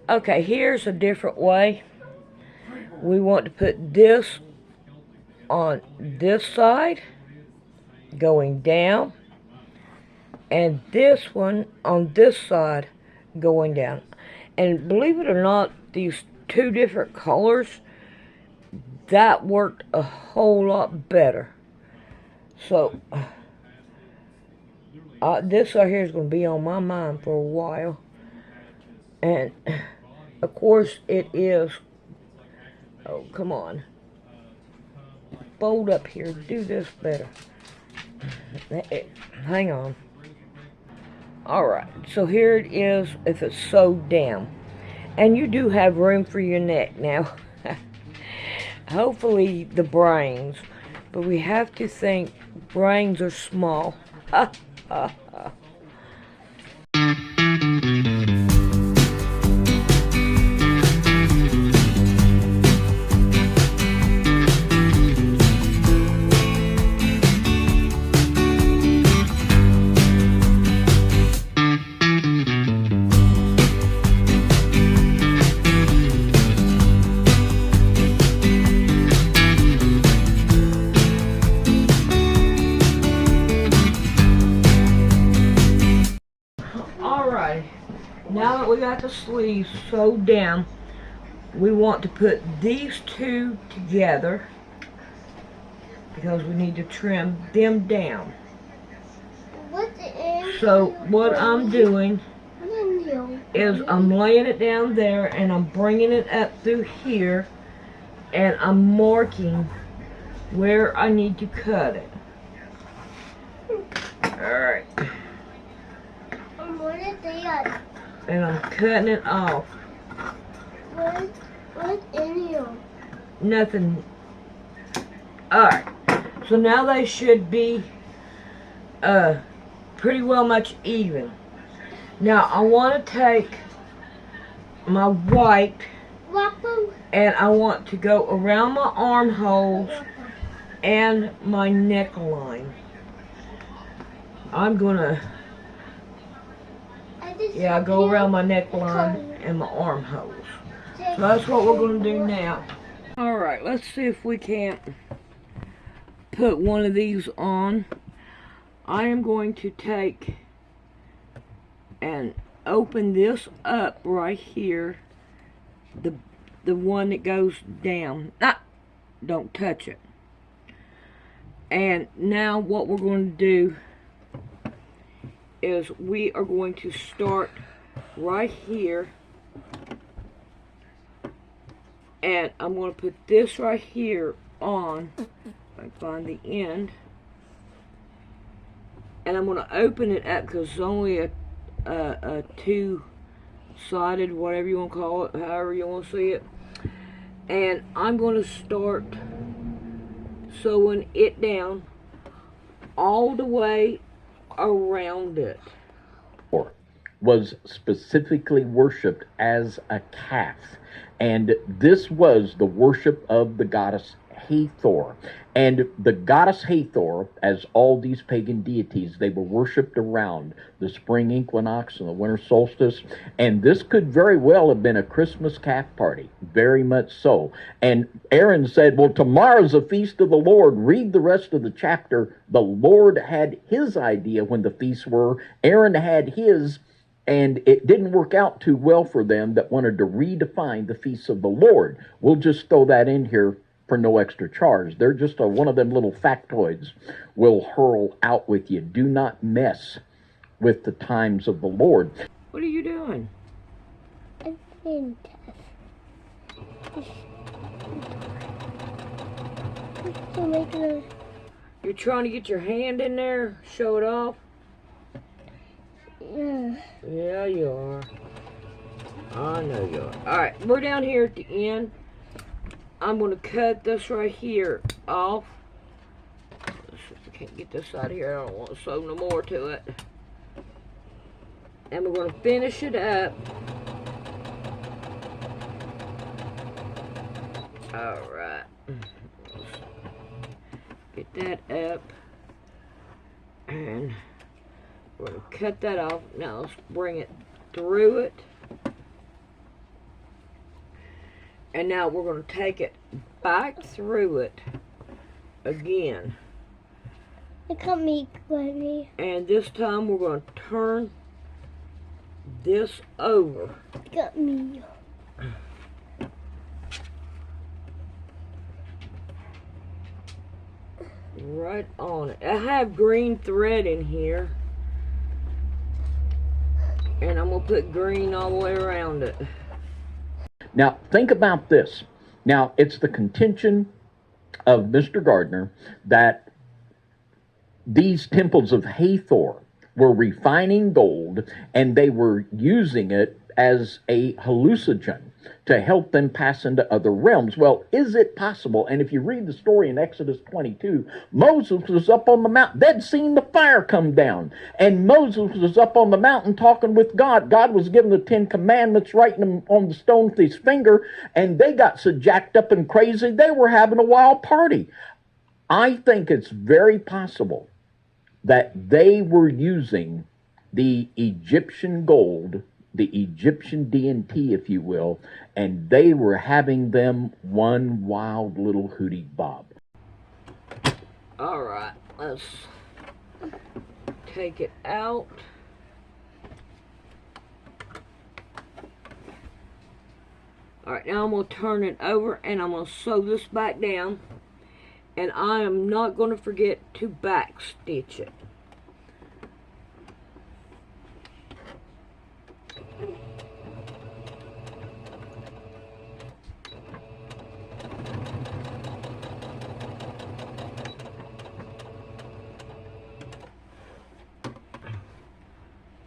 Okay, here's a different way. We want to put this on this side, going down, and this one on this side, going down. And believe it or not, these two different colors, that worked a whole lot better. So, this right here is going to be on my mind for a while. And, of course, it is. Oh, come on. Fold up here. Do this better. Hang on. Alright, so here it is if it's sewed down. And you do have room for your neck now. Hopefully the brains. But we have to think brains are small. Now that we got the sleeves sewed down, we want to put these two together because we need to trim them down. So what I'm doing is I'm laying it down there and I'm bringing it up through here and I'm marking where I need to cut it. Alright. And I'm cutting it off. What's in here? Nothing. Alright. So now they should be pretty well much even. Now I want to take my white and I want to go around my armholes and my neckline. I'm gonna go around my neckline and my armholes. So that's what we're going to do now. Alright, let's see if we can't put one of these on. I am going to take and open this up right here. The one that goes down. Don't touch it. And now what we're going to do is we are going to start right here, and I'm going to put this right here on. If I can find the end, and I'm going to open it up because it's only a two-sided, whatever you want to call it, however you want to see it, and I'm going to start sewing it down all the way around it. Was specifically worshipped as a calf, and this was the worship of the goddess Hathor. And the goddess Hathor, as all these pagan deities, they were worshipped around the spring equinox and the winter solstice. And this could very well have been a Christmas calf party, very much so. And Aaron said, well, tomorrow's the feast of the Lord. Read the rest of the chapter. The Lord had his idea when the feasts were. Aaron had his, and it didn't work out too well for them that wanted to redefine the feasts of the Lord. We'll just throw that in here for no extra charge. They're just one of them little factoids we'll hurl out with you. Do not mess with the times of the Lord. What are you doing? I'm being tough. You're trying to get your hand in there, show it off? Yeah. Yeah, you are. I know you are. Alright, we're down here at the end. I'm going to cut this right here off. I can't get this out of here. I don't want to sew no more to it. And we're going to finish it up. Alright. Get that up. And we're going to cut that off. Now let's bring it through it. And now we're going to take it back through it again. Look at me, Granny. And this time we're going to turn this over. Look at me. Right on it. I have green thread in here. And I'm going to put green all the way around it. Now, think about this. Now, it's the contention of Mr. Gardner that these temples of Hathor were refining gold and they were using it as a hallucinogen to help them pass into other realms. Well, is it possible? And if you read the story in Exodus 22, Moses was up on the mountain. They'd seen the fire come down. And Moses was up on the mountain talking with God. God was giving the 10 Commandments, writing them on the stone with his finger. And they got so jacked up and crazy, they were having a wild party. I think it's very possible that they were using the Egyptian gold, the Egyptian DNT, if you will, and they were having them one wild little hootie bob. All right, let's take it out. All right, now I'm going to turn it over and I'm going to sew this back down. And I am not going to forget to back stitch it.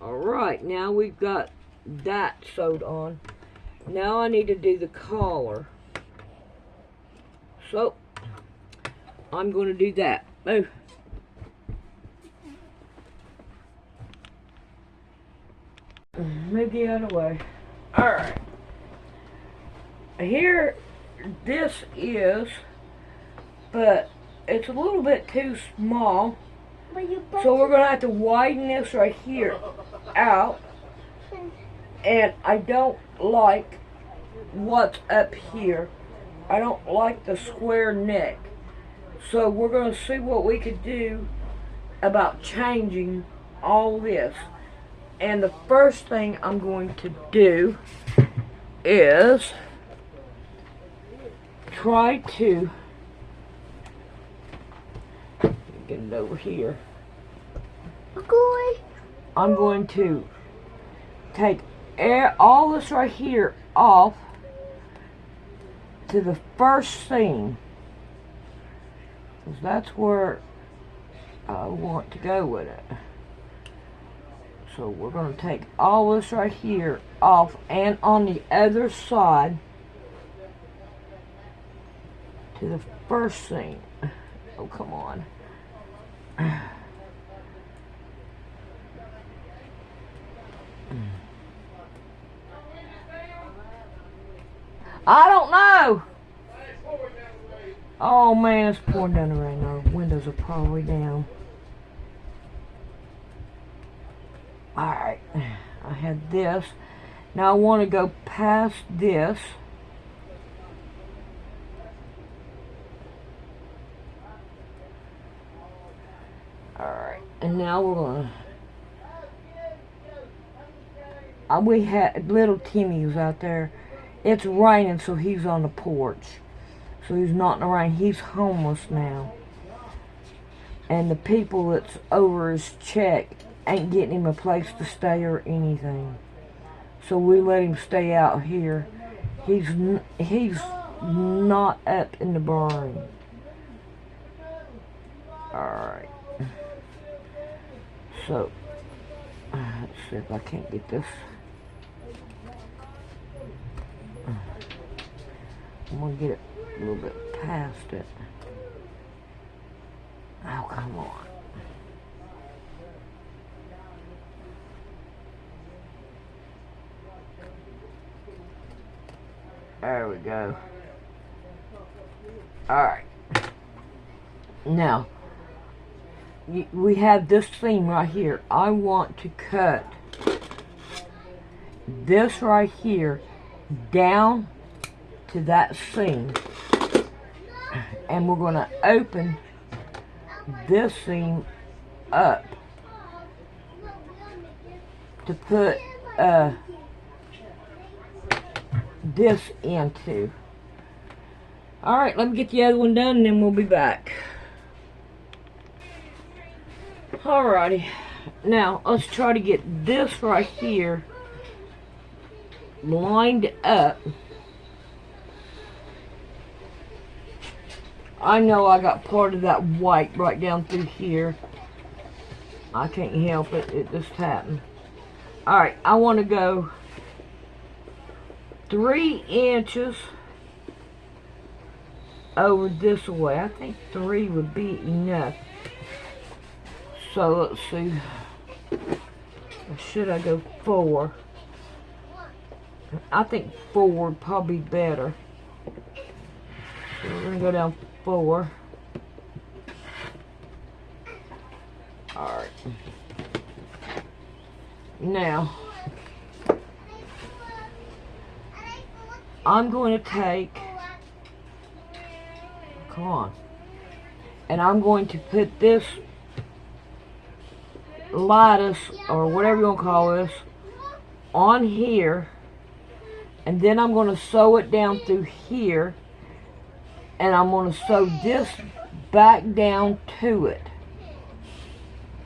Alright, now we've got that sewed on. Now I need to do the collar. So, I'm going to do that. Move. Move the other way. Alright. Here, this is, but it's a little bit too small. So we're going to have to widen this right here out. And I don't like what's up here. I don't like the square neck. So we're going to see what we could do about changing all this. And the first thing I'm going to do is try to get it over here. I'm going to take all this right here off to the first seam, because that's where I want to go with it. So we're going to take all this right here off, and on the other side to the first seam. Oh, come on. I don't know. Oh man, it's pouring down the rain. Our windows are probably down. Alright, I had this. Now I want to go past this. Alright, and now we're going to... we had little Timmy was out there. It's raining, so he's on the porch. So he's not in the rain. He's homeless now. And the people that's over his check ain't getting him a place to stay or anything. So we let him stay out here. He's not up in the barn. Alright. So, let's see if I can't get this. I'm going to get it a little bit past it. Oh, come on. There we go. Alright. Now, we have this seam right here. I want to cut this right here down to that seam. And we're going to open this seam up to put this into. Alright, let me get the other one done and then we'll be back. Alrighty, now let's try to get this right here lined up. I know I got part of that white right down through here. I can't help it, it just happened. Alright, I want to go 3 inches over this way. I think 3 would be enough. So let's see. Or should I go 4? I think 4 would probably be better. So we're going to go down 4. Alright. Now, I'm going to take, come on, and I'm going to put this lattice, or whatever you want to call this, on here, and then I'm going to sew it down through here, and I'm going to sew this back down to it.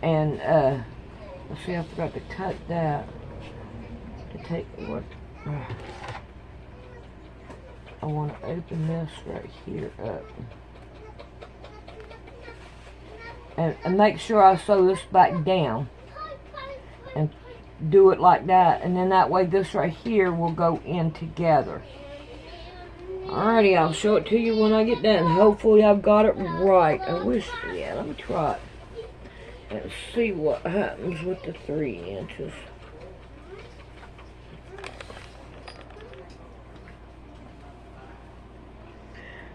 And let's see, I forgot to cut that. To take what I want to open this right here up. And make sure I sew this back down. And do it like that. And then that way this right here will go in together. Alrighty, I'll show it to you when I get done. Hopefully I've got it right. I wish, yeah, let me try it. Let's see what happens with the 3 inches.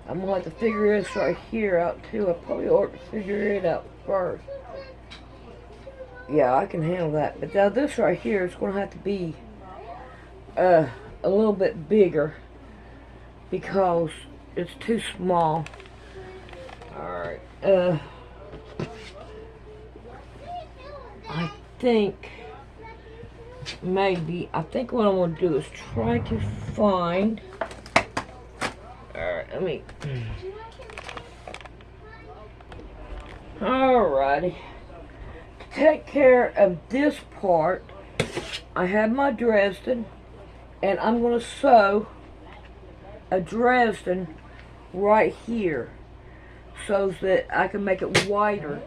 I'm going to have to figure this right here out too. I probably ought to figure it out first. Yeah, I can handle that. But now this right here is going to have to be a little bit bigger because it's too small. Alright. I think what I'm going to do is try to find. Alright, let me. Alrighty. To take care of this part, I have my Dresden, and I'm going to sew a Dresden right here so that I can make it wider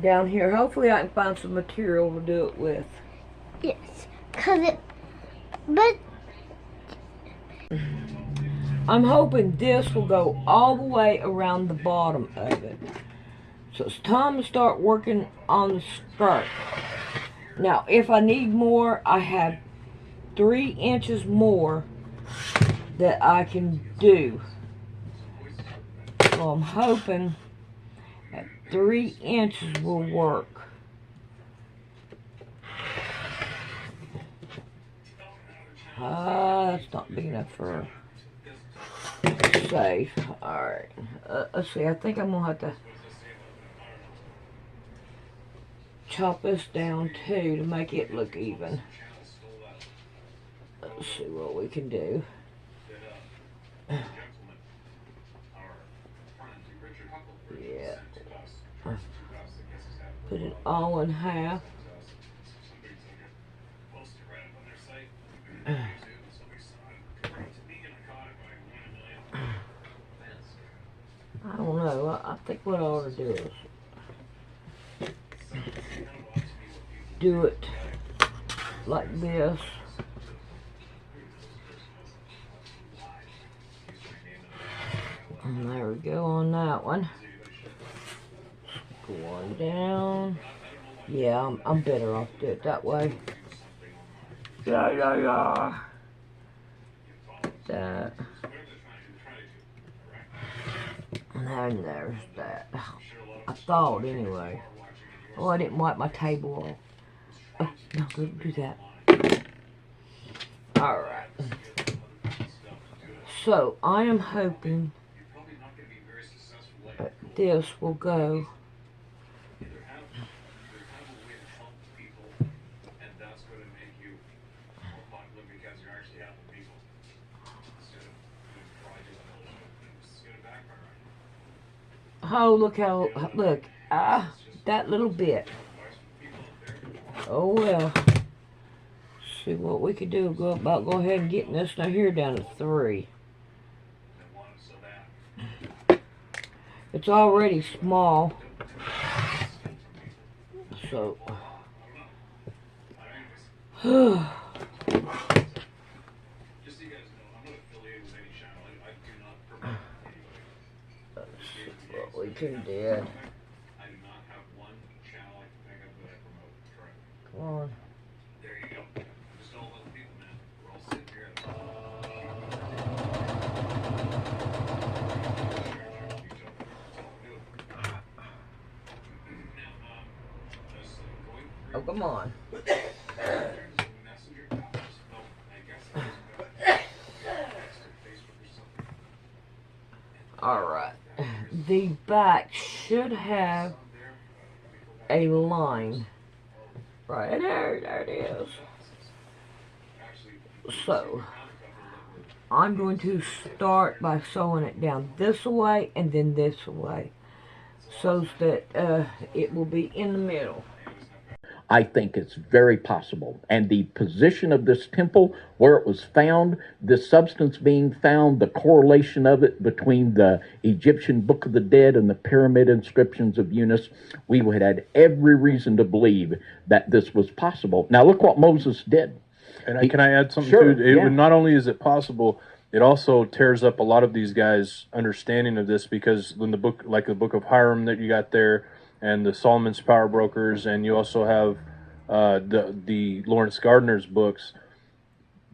down here. Hopefully I can find some material to do it with. Yes, but I'm hoping this will go all the way around the bottom of it. So it's time to start working on the skirt. Now, if I need more, I have 3 inches more that I can do. So I'm hoping that 3 inches will work. That's not big enough for safe. Alright. Let's see. I think I'm going to have to chop this down too to make it look even. Let's see what we can do. Yeah. Put it all in half. I don't know. I think what I ought to do is do it like this. And there we go on that one. Going down. Yeah, I'm better off to do it that way. Yeah. That. And there's that. I thought anyway. Oh, I didn't wipe my table off. Oh, no, don't do that. Alright. So I am hoping that this will go. Oh, look how, look, that little bit. Oh well. See what we could do. Go ahead and get this now here down to 3. It's already small. So. What we can do. Come on. Oh, come on. Alright. The back should have a line. Right there, there it is. So, I'm going to start by sewing it down this way and then this way, so that it will be in the middle. I think it's very possible. And the position of this temple, where it was found, the substance being found, the correlation of it between the Egyptian Book of the Dead and the pyramid inscriptions of Unis, we would have had every reason to believe that this was possible. Now look what Moses did. And can I add something Sure, to it? yeah. Not only is it possible, it also tears up a lot of these guys' understanding of this, because in the book, like the Book of Hiram that you got there, and the Solomon's Power Brokers, and you also have the Lawrence Gardner's books,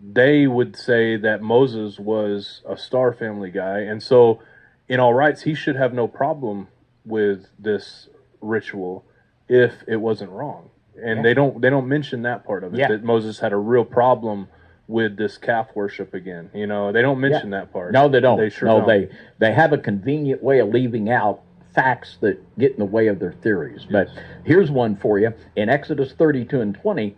they would say that Moses was a Star Family guy, and so in all rights he should have no problem with this ritual if it wasn't wrong. And they don't mention that part of it, that Moses had a real problem with this calf worship again. You know, they don't mention that part. No, they don't. They sure don't. They have a convenient way of leaving out facts that get in the way of their theories. But here's one for you. In Exodus 32 and 20,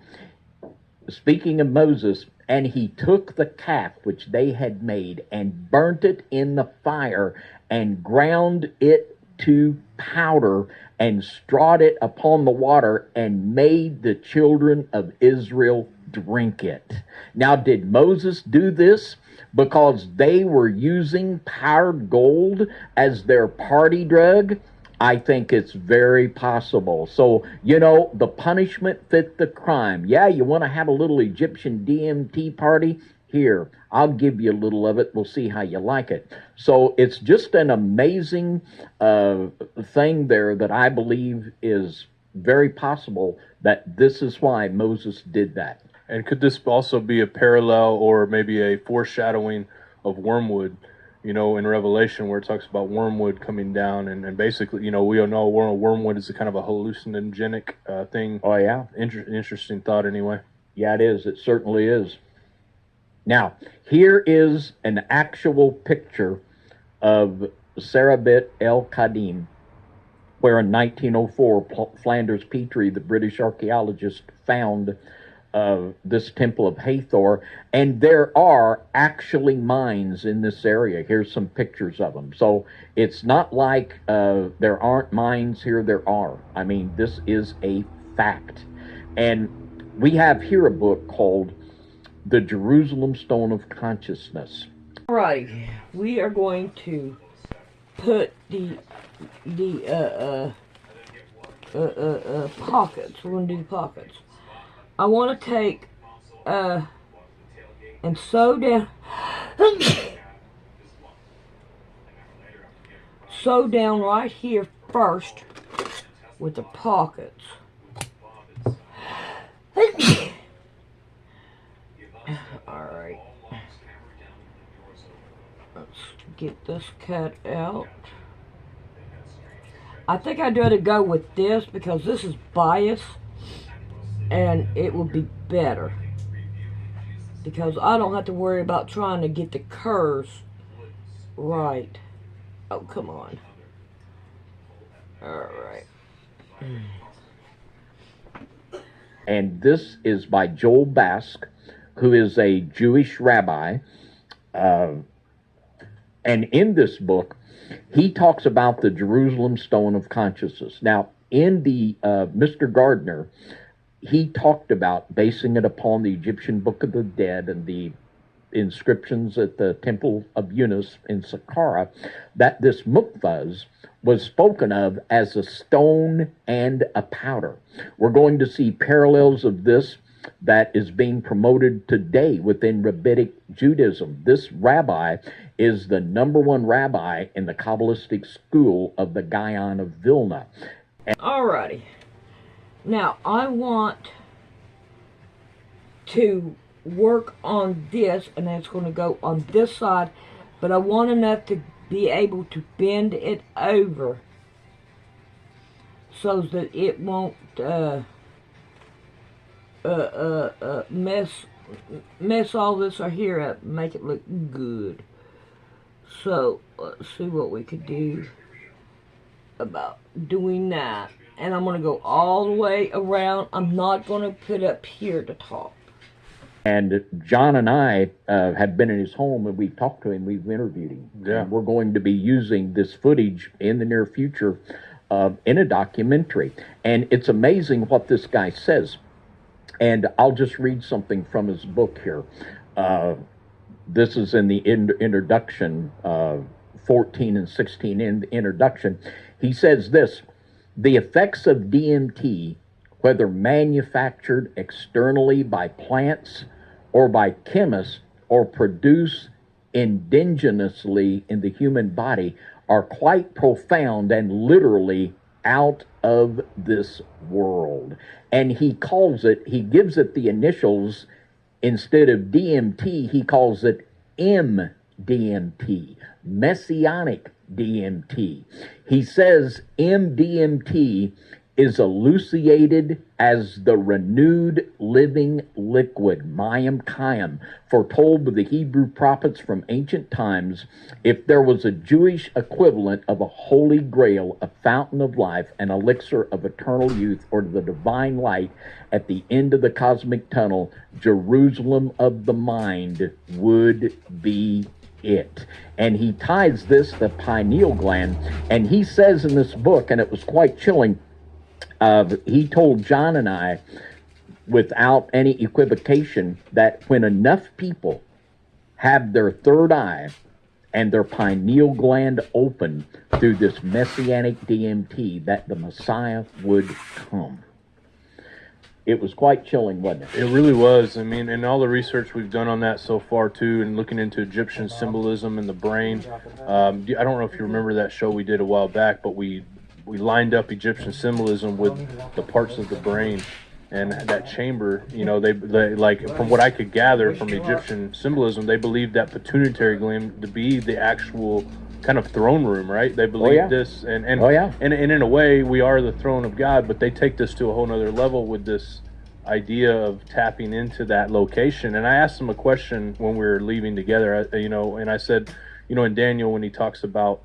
speaking of Moses, and he took the calf which they had made and burnt it in the fire and ground it to powder and strawed it upon the water and made the children of Israel drink it. Now, did Moses do this because they were using powdered gold as their party drug? I think it's very possible. So, you know, the punishment fit the crime. Yeah, you want to have a little Egyptian DMT party? Here, I'll give you a little of it. We'll see how you like it. So it's just an amazing thing there that I believe is very possible that this is why Moses did that. And could this also be a parallel or maybe a foreshadowing of wormwood, you know, in Revelation, where it talks about wormwood coming down, and basically, you know, we all know wormwood is a kind of a hallucinogenic thing. Oh, yeah. Interesting thought anyway. Yeah, it is. It certainly is. Now, here is an actual picture of Sarabit El Qadim, where in 1904, Flanders Petrie, the British archaeologist, found this temple of Hathor, and there are actually mines in this area. Here's some pictures of them. So it's not like there aren't mines here. There are. I mean, this is a fact. And we have here a book called The Jerusalem Stone of Consciousness. Alrighty, we are going to put the pockets. We're going to do the pockets. I want to take and sew down sew down right here first with the pockets. Alright. Let's get this cut out. I think I'd rather go with this because this is bias and it will be better. Because I don't have to worry about trying to get the curves Right. Oh, come on. Alright. And this is by Joel Bask, who is a Jewish rabbi. And in this book, he talks about the Jerusalem Stone of Consciousness. Now, in the Mr. Gardner, he talked about basing it upon the Egyptian Book of the Dead and the inscriptions at the Temple of Unas in Saqqara, that this mukfaz was spoken of as a stone and a powder. We're going to see parallels of this that is being promoted today within Rabbinic Judaism. This rabbi is the #1 rabbi in the Kabbalistic school of the Gaon of Vilna. Alrighty. Now, I want to work on this, and it's going to go on this side, but I want enough to be able to bend it over so that it won't mess all this here up, make it look good. So let's see what we could do about doing that. And I'm going to go all the way around. I'm not going to put up here at the top. And John and I have been in his home, and we've talked to him, we've interviewed him. Yeah. And we're going to be using this footage in the near future in a documentary. And it's amazing what this guy says. And I'll just read something from his book here. This is in the introduction, 14 and 16 in the introduction. He says this: the effects of DMT, whether manufactured externally by plants or by chemists or produced indigenously in the human body, are quite profound and literally out of this world. And he calls it, he gives it the initials, instead of DMT, he calls it MDMT, Messianic DMT. He says MDMT is elucidated as the renewed living liquid, Mayim Kayim, foretold by the Hebrew prophets from ancient times. If there was a Jewish equivalent of a holy grail, a fountain of life, an elixir of eternal youth, or the divine light at the end of the cosmic tunnel, Jerusalem of the mind would be it. And he ties this to the pineal gland, and he says in this book, and it was quite chilling, he told John and I, without any equivocation, that when enough people have their third eye and their pineal gland open through this messianic DMT, that the Messiah would come. It was quite chilling, wasn't it? It really was. I mean, and all the research we've done on that so far, too, and looking into Egyptian symbolism in the brain. I don't know if you remember that show we did a while back, but we lined up Egyptian symbolism with the parts of the brain and that chamber. You know, they like, from what I could gather from Egyptian symbolism, they believed that pituitary gland to be the actual kind of throne room, right? They believe this, and in a way, we are the throne of God, but they take this to a whole nother level with this idea of tapping into that location. And I asked them a question when we were leaving together, and I said, in Daniel, when he talks about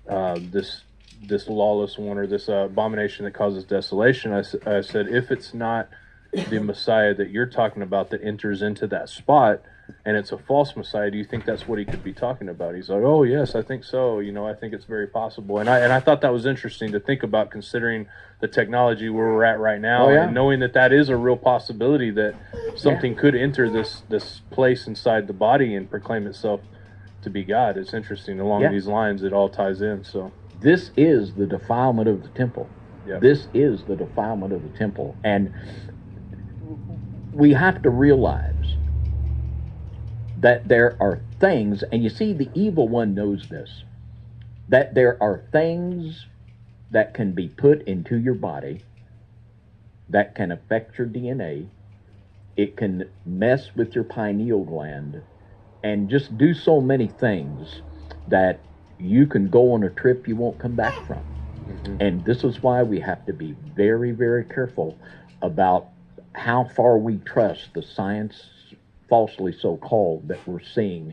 this lawless one, or this abomination that causes desolation, I said, if it's not the Messiah that you're talking about that enters into that spot, and it's a false Messiah, do you think that's what he could be talking about? He's like, oh yes, I think so. I think it's very possible. And I thought that was interesting to think about, considering the technology where we're at right now, and knowing that is a real possibility, that something could enter this place inside the body and proclaim itself to be God. It's interesting. Along these lines, it all ties in. So this is the defilement of the temple. Yep. This is the defilement of the temple. And we have to realize that there are things, and you see, the evil one knows this, that there are things that can be put into your body that can affect your DNA. It can mess with your pineal gland and just do so many things that you can go on a trip you won't come back from. Mm-hmm. And this is why we have to be very, very careful about how far we trust the science, falsely so-called, that we're seeing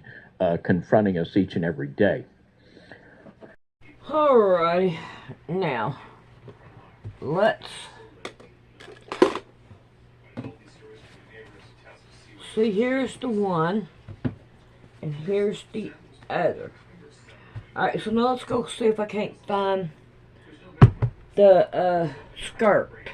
confronting us each and every day. Alrighty, now let's see. Here's the one, and here's the other. Alright, so now let's go see if I can't find the skirt.